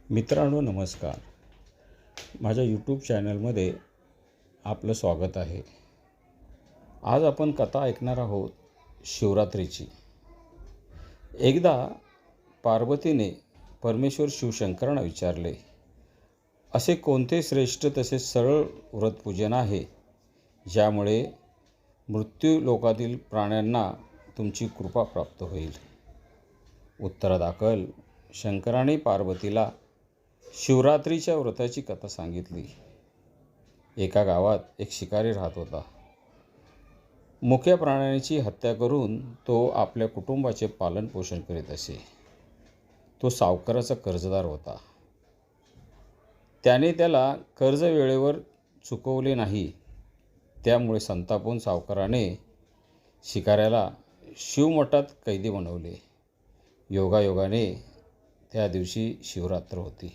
मित्रांनो नमस्कार. माझ्या यूट्यूब चॅनलमध्ये आपलं स्वागत आहे. आज आपण कथा ऐकणार आहोत शिवरात्रीची. एकदा पार्वतीने परमेश्वर शिवशंकरांना विचारले, असे कोणते श्रेष्ठ तसे सरळ व्रतपूजन आहे ज्यामुळे मृत्यू लोकातील प्राण्यांना तुमची कृपा प्राप्त होईल. उत्तरादाखल शंकराने पार्वतीला शिवरात्रीच्या व्रताची कथा सांगितली. एका गावात एक शिकारी राहत होता. मुक्या प्राण्यांची हत्या करून तो आपल्या कुटुंबाचे पालनपोषण करीत असे. तो सावकाराचा कर्जदार होता. त्याने त्याला कर्ज वेळेवर चुकवले नाही. त्यामुळे संतापून सावकाराने शिकाऱ्याला शिवमठात कैदी बनवले. योगायोगाने त्या दिवशी शिवरात्र होती.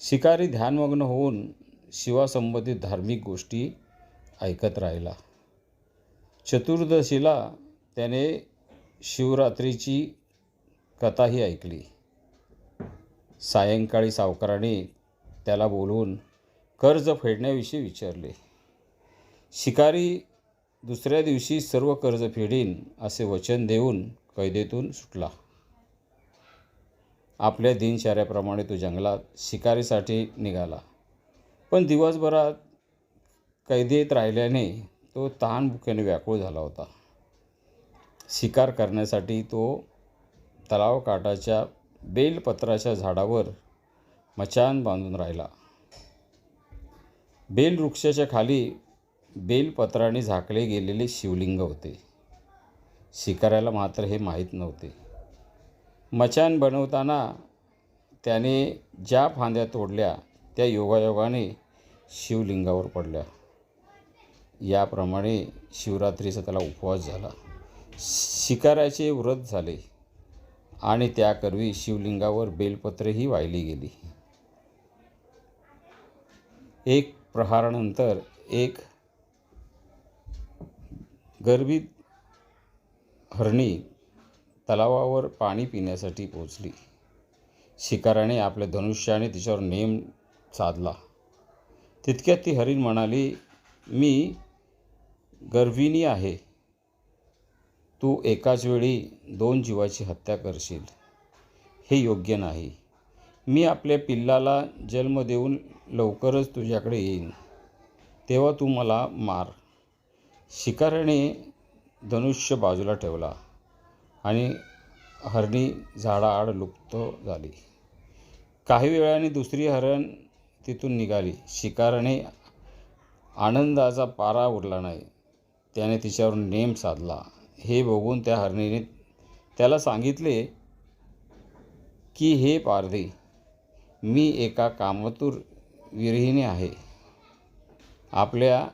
शिकारी ध्यानमग्न होऊन शिवासंबंधित धार्मिक गोष्टी ऐकत राहिला. चतुर्दशीला त्याने शिवरात्रीची कथाही ऐकली. सायंकाळी सावकाराने त्याला बोलवून कर्ज फेडण्याविषयी विचारले. शिकारी दुसऱ्या दिवशी सर्व कर्ज फेडीन असे वचन देऊन कैदेतून सुटला. आपल्या दिनचर्याप्रमाणे तो जंगलात शिकारीसाठी निघाला. पण दिवसभरात कैदेत राहिल्याने तो तहानभुकेने व्याकुळ झाला होता. शिकार करण्यासाठी तो तलावकाठाच्या बेलपत्राच्या झाडावर मचाण बांधून राहिला. बेलवृक्षाच्या खाली बेलपत्राने झाकले गेलेले शिवलिंग होते. शिकाऱ्याला मात्र हे माहीत नव्हते. मचाण बनवताना त्याने ज्या फांद्या तोडल्या त्या योगायोगाने शिवलिंगावर पडल्या. याप्रमाणे शिवरात्रीचा त्याला उपवास झाला. शिकाऱ्याचे व्रत झाले आणि त्याकरवी शिवलिंगावर बेलपत्रेही वाहिली गेली. एक प्रहारानंतर एक गर्भित हरणी तलावावर पाणी पिण्यासाठी पोचली. शिकाऱ्याने आपल्या धनुष्याने तिच्यावर नेम साधला. तितक्यात ती हरिण म्हणाली, मी गर्भिणी आहे. तू एकाच वेळी 2 जीवाची हत्या करशील, हे योग्य नाही. मी आपल्या पिल्लाला जन्म देऊन लवकरच तुझ्याकडे येईन, तेव्हा तू मला मार. शिकाऱ्याने धनुष्य बाजूला ठेवला आणि हरणी झाडाआड लुप्त झाली. काही वेळाने दुसरी हरण तिथून निघाली. शिकाऱ्याने आनंदाचा पारा उरला नाही. त्याने तिच्यावर नेम साधला. हे बघून त्या हरणीने त्याला सांगितले की, हे पारधी, मी एका कामातूर विरहिणी आहे. आपल्या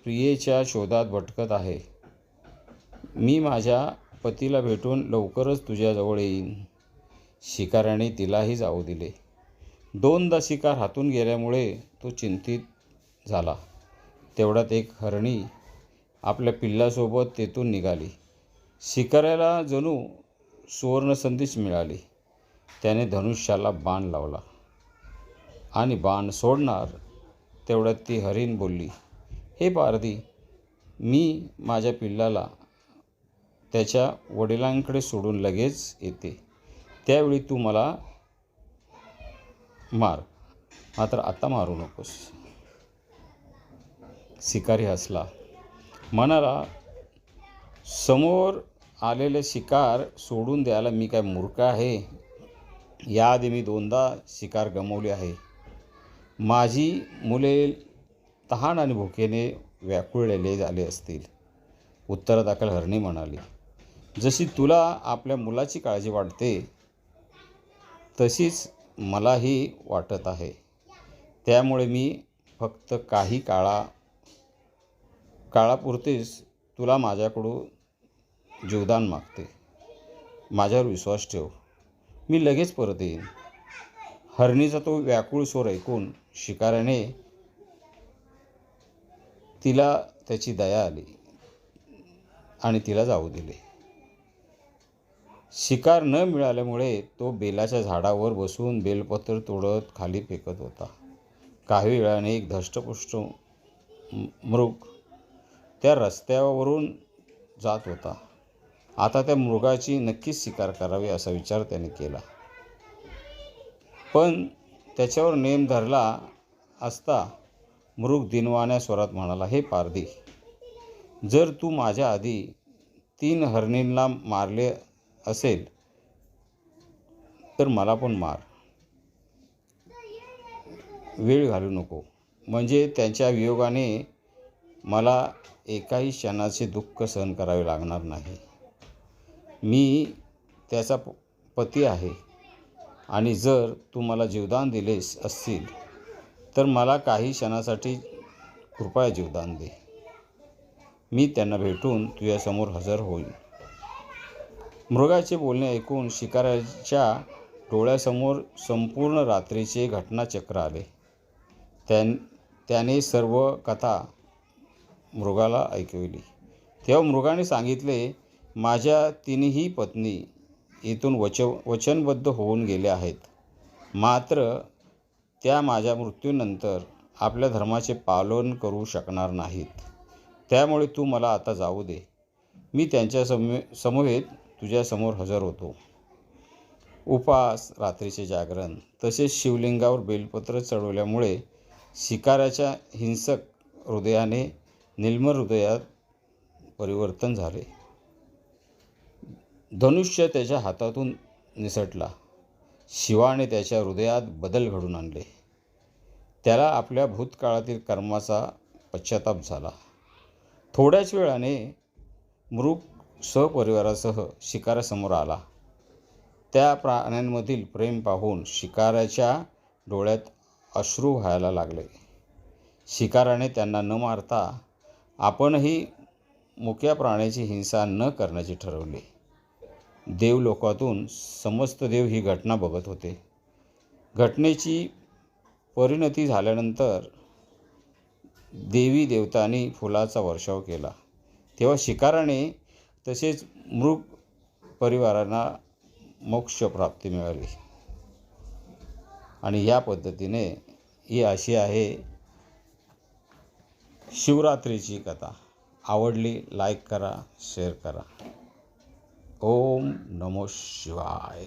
प्रियेच्या शोधात भटकत आहे. मी माझ्या पतीला भेटून लवकरच तुझ्याजवळ येईन. शिकाऱ्याने तिलाही जाऊ दिले. 2दा शिकार हातून गेल्यामुळे तो चिंतित झाला. तेवढ्यात एक हरणी आपल्या पिल्लासोबत तेथून निघाली. शिकाऱ्याला जणू सुवर्णसंधीच मिळाली. त्याने धनुष्याला बाण लावला आणि बाण सोडणार तेवढ्यात ती हरीण बोलली, हे पारधी, मी माझ्या पिल्लाला त्याच्या वडिलांकडे सोडून लगेच येते. त्यावेळी तू मला मार, मात्र आता मारू नकोस. शिकारी हसला. म्हणाला, समोर आलेले शिकार सोडून द्यायला मी काय मूर्ख आहे? याआधी मी 2दा शिकार गमावले आहे. माझी मुले तहान आणि भुकेने व्याकुळलेले झाले असतील. उत्तरादाखल हरणी म्हणाली, जशी तुला आपल्या मुलाची काळजी वाटते तशीच मलाही वाटत आहे. त्यामुळे मी फक्त काही काळापुरतेच तुला माझ्याकडून जीवदान मागते. माझ्यावर विश्वास ठेव, मी लगेच परत येईन. हरणीचा तो व्याकुळ स्वर ऐकून शिकाऱ्याने तिला त्याची दया आली आणि तिला जाऊ दिले. शिकार न मिळाल्यामुळे तो बेलाच्या झाडावर बसून बेलपत्र तोडत खाली फेकत होता. काही वेळाने एक धष्टपुष्ट मृग त्या रस्त्यावरून जात होता. आता त्या मृगाची नक्कीच शिकार करावी असा विचार त्याने केला. पण त्याच्यावर नेम धरला असता मृग दिनवाण्या स्वरात म्हणाला, हे पारधी, जर तू माझ्या आधी 3 हरणींना मारले असेल तर मला पण मार. वेळ घालू नको, म्हणजे त्यांच्या वियोगाने मला एकाही क्षणाचे दुःख सहन करावे लागणार नाही. मी त्याचा पती आहे आणि जर तू मला जीवदान दिलेस असतील तर मला काही क्षणासाठी कृपया जीवदान दे. मी त्यांना भेटून तुझ्यासमोर हजर होईल. मृगाचे बोलणे ऐकून शिकाऱ्याच्या डोळ्यासमोर संपूर्ण रात्रीचे घटनाचक्र आले. त्याने सर्व कथा मृगाला ऐकविली. तेव्हा मृगाने सांगितले, माझ्या 3ही पत्नी इथून वचनबद्ध होऊन गेल्या आहेत. मात्र त्या माझ्या मृत्यूनंतर आपल्या धर्माचे पालन करू शकणार नाहीत. त्यामुळे तू मला आता जाऊ दे. मी त्यांच्या समवेत तुझ्यासमोर हजर होतो. उपास, रात्रीचे जागरण तसेच शिवलिंगावर बेलपत्र चढवल्यामुळे शिकाऱ्याच्या हिंसक हृदयाने निर्मल हृदयात परिवर्तन झाले. धनुष्य त्याच्या हातातून निसटला. शिवाने त्याच्या हृदयात बदल घडून आणले. त्याला आपल्या भूतकाळातील कर्माचा पश्चाताप झाला. थोड्याच वेळाने मृग सहपरिवारासह शिकाऱ्यासमोर आला. त्या प्राण्यांमधील प्रेम पाहून शिकाऱ्याच्या डोळ्यात अश्रू व्हायला लागले. शिकाऱ्याने त्यांना न मारता आपणही मुक्या प्राण्याची हिंसा न करण्याचे ठरवले. देवलोकातून समस्त देव ही घटना बघत होते. घटनेची परिणती झाल्यानंतर देवी देवतांनी फुलाचा वर्षाव केला. तेव्हा शिकाऱ्याने तसेच मृग परिवारांना मोक्षप्राप्ती मिळाली. आणि या पद्धतीने ही अशी आहे शिवरात्रीची कथा. आवडली लाईक करा, शेअर करा. ओम नमो शिवाय.